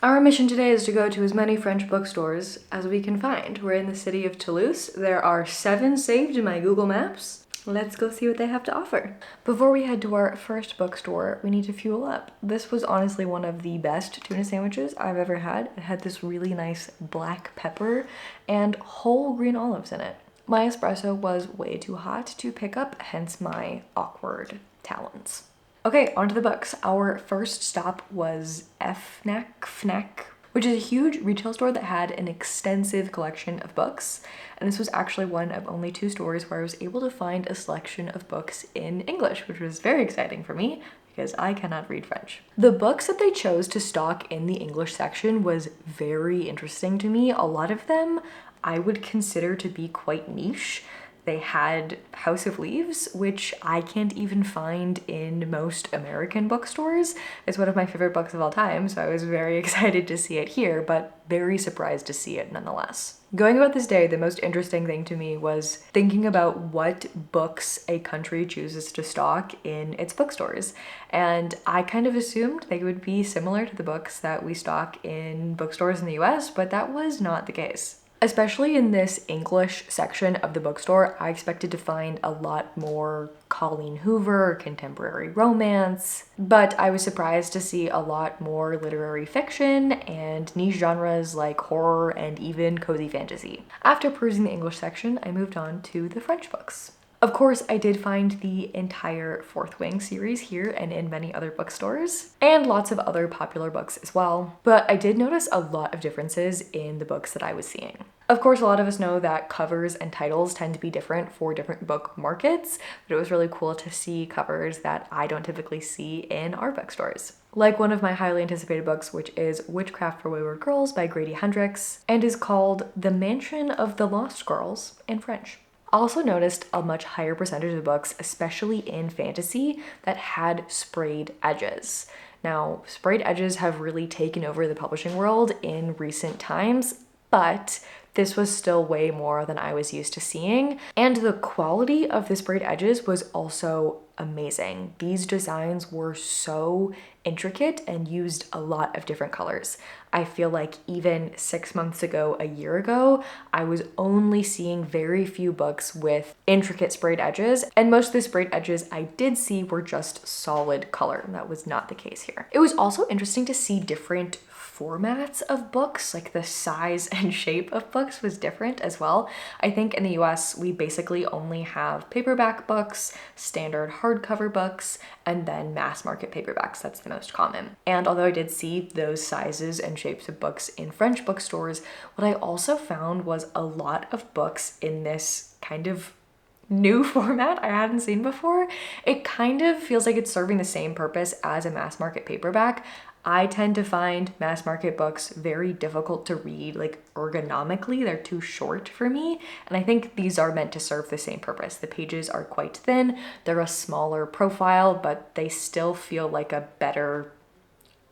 Our mission today is to go to as many French bookstores as we can find. We're in the city of Toulouse. There are 7 saved in my Google Maps. Let's go see what they have to offer. Before we head to our first bookstore, we need to fuel up. This was honestly one of the best tuna sandwiches I've ever had. It had this really nice black pepper and whole green olives in it. My espresso was way too hot to pick up, hence my awkward talons. Okay, on to the books. Our first stop was Fnac, which is a huge retail store that had an extensive collection of books. And this was actually one of only 2 stores where I was able to find a selection of books in English, which was very exciting for me because I cannot read French. The books that they chose to stock in the English section was very interesting to me. A lot of them I would consider to be quite niche. They had House of Leaves, which I can't even find in most American bookstores. It's one of my favorite books of all time, so I was very excited to see it here, but very surprised to see it nonetheless. Going about this day, the most interesting thing to me was thinking about what books a country chooses to stock in its bookstores. And I kind of assumed they would be similar to the books that we stock in bookstores in the US, but that was not the case. Especially in this English section of the bookstore, I expected to find a lot more Colleen Hoover, contemporary romance, but I was surprised to see a lot more literary fiction and niche genres like horror and even cozy fantasy. After perusing the English section, I moved on to the French books. Of course, I did find the entire Fourth Wing series here and in many other bookstores, and lots of other popular books as well, but I did notice a lot of differences in the books that I was seeing. Of course, a lot of us know that covers and titles tend to be different for different book markets, but it was really cool to see covers that I don't typically see in our bookstores. Like one of my highly anticipated books, which is Witchcraft for Wayward Girls by Grady Hendrix, and is called The Mansion of the Lost Girls in French. I also noticed a much higher percentage of books, especially in fantasy, that had sprayed edges. Now, sprayed edges have really taken over the publishing world in recent times, but this was still way more than I was used to seeing. And the quality of the sprayed edges was also amazing. These designs were so intricate and used a lot of different colors. I feel like even 6 months ago, a year ago, I was only seeing very few books with intricate sprayed edges, and most of the sprayed edges I did see were just solid color, and that was not the case here. It was also interesting to see different formats of books, like the size and shape of books was different as well. I think in the US, we basically only have paperback books, standard hardcover books, and then mass market paperbacks. That's the most common. And although I did see those sizes and shapes of books in French bookstores, what I also found was a lot of books in this kind of new format I hadn't seen before. It kind of feels like it's serving the same purpose as a mass market paperback. I tend to find mass market books very difficult to read, like ergonomically, they're too short for me. And I think these are meant to serve the same purpose. The pages are quite thin, they're a smaller profile, but they still feel like a better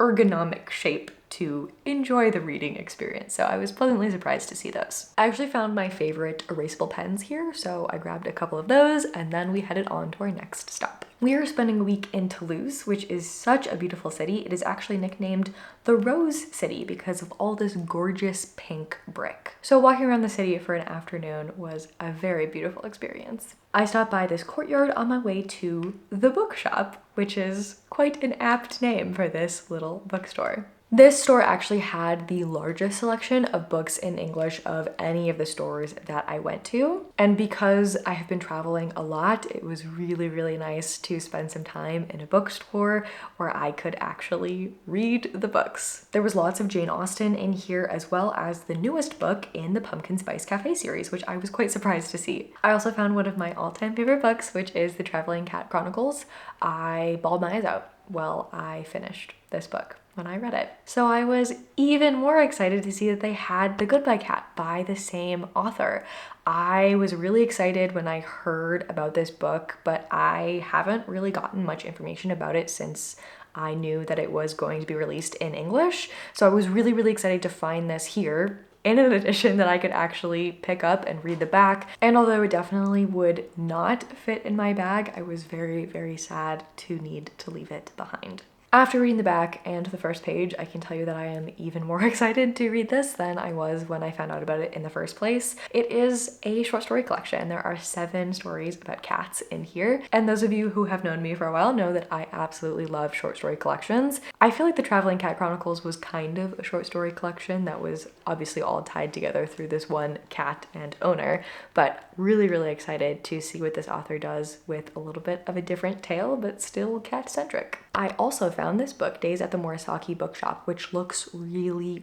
ergonomic shape to enjoy the reading experience. So I was pleasantly surprised to see those. I actually found my favorite erasable pens here, so I grabbed a couple of those and then we headed on to our next stop. We are spending a week in Toulouse, which is such a beautiful city. It is actually nicknamed the Rose City because of all this gorgeous pink brick. So walking around the city for an afternoon was a very beautiful experience. I stopped by this courtyard on my way to the bookshop, which is quite an apt name for this little bookstore. This store actually had the largest selection of books in English of any of the stores that I went to. And because I have been traveling a lot, it was really, really nice to spend some time in a bookstore where I could actually read the books. There was lots of Jane Austen in here, as well as the newest book in the Pumpkin Spice Cafe series, which I was quite surprised to see. I also found one of my all-time favorite books, which is The Traveling Cat Chronicles. I bawled my eyes out while I finished this book when I read it. So I was even more excited to see that they had The Goodbye Cat by the same author. I was really excited when I heard about this book, but I haven't really gotten much information about it since I knew that it was going to be released in English. So I was really, really excited to find this here in an edition that I could actually pick up and read the back. And although it definitely would not fit in my bag, I was very, very sad to need to leave it behind. After reading the back and the first page, I can tell you that I am even more excited to read this than I was when I found out about it in the first place. It is a short story collection. There are 7 stories about cats in here, and those of you who have known me for a while know that I absolutely love short story collections. I feel like the Traveling Cat Chronicles was kind of a short story collection that was obviously all tied together through this one cat and owner, but really excited to see what this author does with a little bit of a different tale, but still cat-centric. I also found this book, Days at the Morisaki Bookshop, which looks really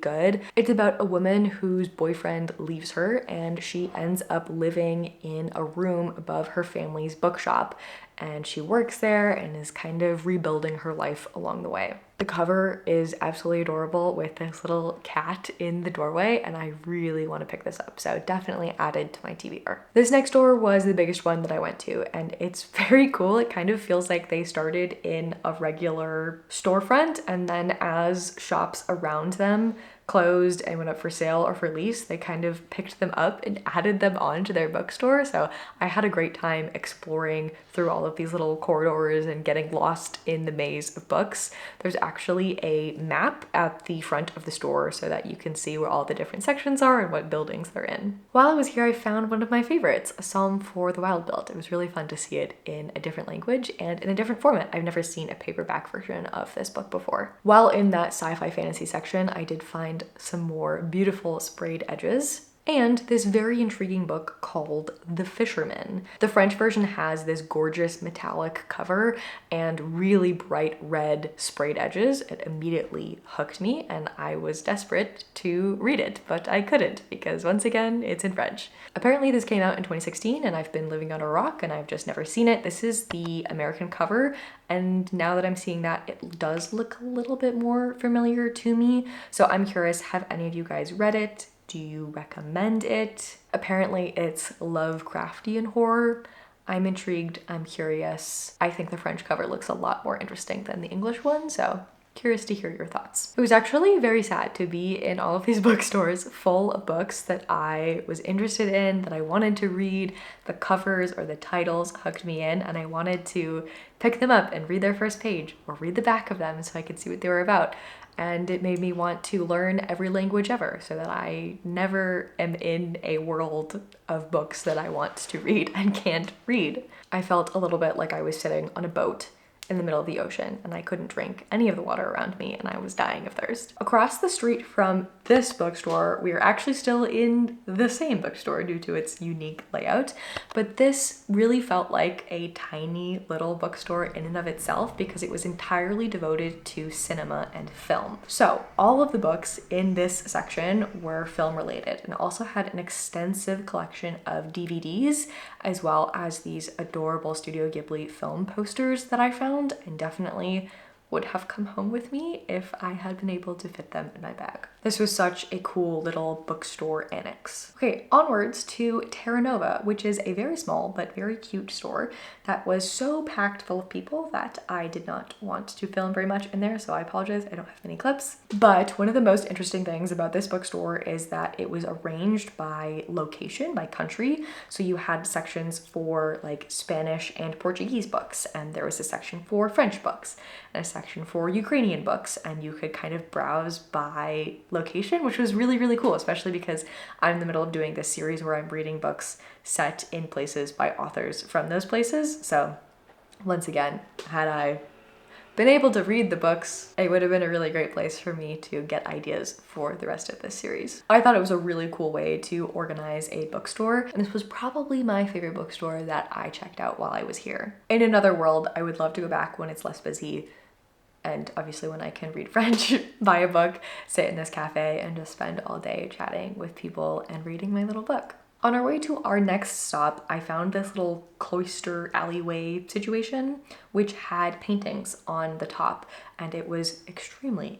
good. It's about a woman whose boyfriend leaves her and she ends up living in a room above her family's bookshop, and she works there and is kind of rebuilding her life along the way. The cover is absolutely adorable with this little cat in the doorway, and I really want to pick this up, so definitely added to my TBR. This next door was the biggest one that I went to, and it's very cool. It kind of feels like they started in a regular storefront, and then as shops around them closed and went up for sale or for lease, they kind of picked them up and added them onto their bookstore. So I had a great time exploring through all of these little corridors and getting lost in the maze of books. There's actually a map at the front of the store so that you can see where all the different sections are and what buildings they're in. While I was here, I found one of my favorites, A Psalm for the Wild Built. It was really fun to see it in a different language and in a different format. I've never seen a paperback version of this book before. While in that sci-fi fantasy section, I did find some more beautiful sprayed edges and this very intriguing book called The Fisherman. The French version has this gorgeous metallic cover and really bright red sprayed edges. It immediately hooked me and I was desperate to read it, but I couldn't because once again, it's in French. Apparently this came out in 2016 and I've been living on a rock and I've just never seen it. This is the American cover, and now that I'm seeing that, it does look a little bit more familiar to me. So I'm curious, have any of you guys read it? Do you recommend it? Apparently it's Lovecraftian horror. I'm intrigued, I'm curious. I think the French cover looks a lot more interesting than the English one, so curious to hear your thoughts. It was actually very sad to be in all of these bookstores full of books that I was interested in, that I wanted to read. The covers or the titles hooked me in and I wanted to pick them up and read their first page or read the back of them so I could see what they were about. And it made me want to learn every language ever so that I never am in a world of books that I want to read and can't read. I felt a little bit like I was sitting on a boat in the middle of the ocean and I couldn't drink any of the water around me and I was dying of thirst. Across the street from this bookstore, we are actually still in the same bookstore due to its unique layout, but this really felt like a tiny little bookstore in and of itself because it was entirely devoted to cinema and film. So all of the books in this section were film related and also had an extensive collection of DVDs as well as these adorable Studio Ghibli film posters that I found and definitely would have come home with me if I had been able to fit them in my bag. This was such a cool little bookstore annex. Okay, onwards to Terra Nova, which is a very small but very cute store that was so packed full of people that I did not want to film very much in there, so I apologize, I don't have many clips. But one of the most interesting things about this bookstore is that it was arranged by location, by country. So you had sections for like Spanish and Portuguese books, and there was a section for French books, and a section for Ukrainian books, and you could kind of browse by location, which was really cool, especially because I'm in the middle of doing this series where I'm reading books set in places by authors from those places. So once again, had I been able to read the books, it would have been a really great place for me to get ideas for the rest of this series. I thought it was a really cool way to organize a bookstore, and this was probably my favorite bookstore that I checked out while I was here. In another world, I would love to go back when it's less busy, and obviously when I can read French, buy a book, sit in this cafe, and just spend all day chatting with people and reading my little book. On our way to our next stop, I found this little cloister alleyway situation, which had paintings on the top, and it was extremely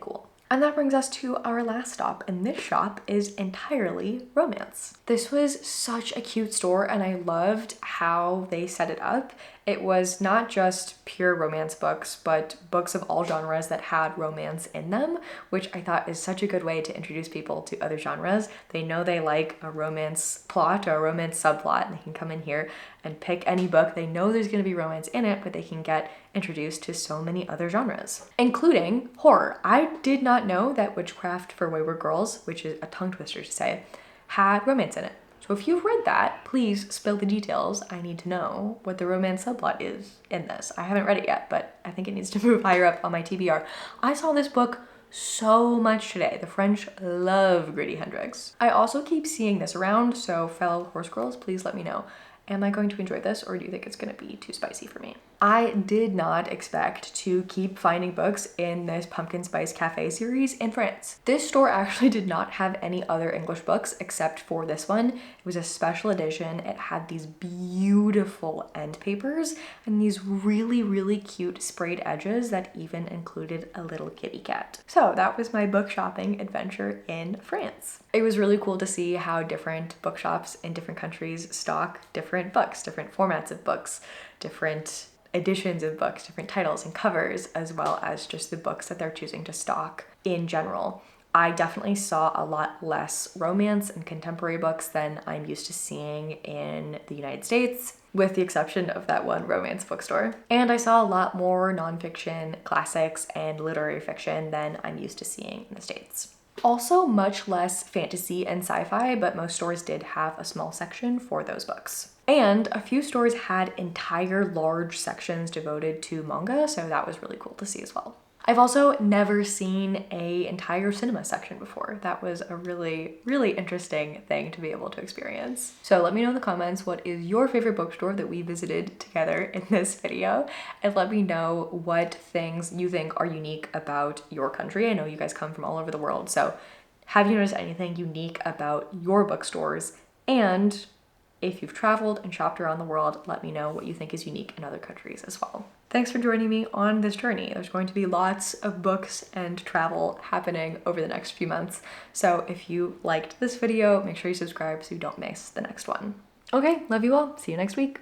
cool. And that brings us to our last stop, and this shop is entirely romance. This was such a cute store, and I loved how they set it up. It was not just pure romance books, but books of all genres that had romance in them, which I thought is such a good way to introduce people to other genres. They know they like a romance plot or a romance subplot, and they can come in here and pick any book. They know there's going to be romance in it, but they can get introduced to so many other genres, including horror. I did not know that Witchcraft for Wayward Girls, which is a tongue twister to say, had romance in it. So if you've read that, please spill the details. I need to know what the romance subplot is in this. I haven't read it yet, but I think it needs to move higher up on my TBR. I saw this book so much today. The French love Gritty Hendricks. I also keep seeing this around, so fellow horse girls, please let me know. Am I going to enjoy this, or do you think it's gonna be too spicy for me? I did not expect to keep finding books in this Pumpkin Spice Cafe series in France. This store actually did not have any other English books except for this one. It was a special edition. It had these beautiful end papers and these really, really cute sprayed edges that even included a little kitty cat. So that was my book shopping adventure in France. It was really cool to see how different bookshops in different countries stock different books, different formats of books, different editions of books, different titles and covers, as well as just the books that they're choosing to stock in general. I definitely saw a lot less romance and contemporary books than I'm used to seeing in the United States, with the exception of that one romance bookstore. And I saw a lot more nonfiction, classics, and literary fiction than I'm used to seeing in the States. Also much less fantasy and sci-fi, but most stores did have a small section for those books. And a few stores had entire large sections devoted to manga, so that was really cool to see as well. I've also never seen an entire cinema section before. That was a really, really interesting thing to be able to experience. So let me know in the comments what is your favorite bookstore that we visited together in this video, and let me know what things you think are unique about your country. I know you guys come from all over the world, so have you noticed anything unique about your bookstores? And if you've traveled and shopped around the world, let me know what you think is unique in other countries as well. Thanks for joining me on this journey. There's going to be lots of books and travel happening over the next few months. So if you liked this video, make sure you subscribe so you don't miss the next one. Okay, love you all. See you next week.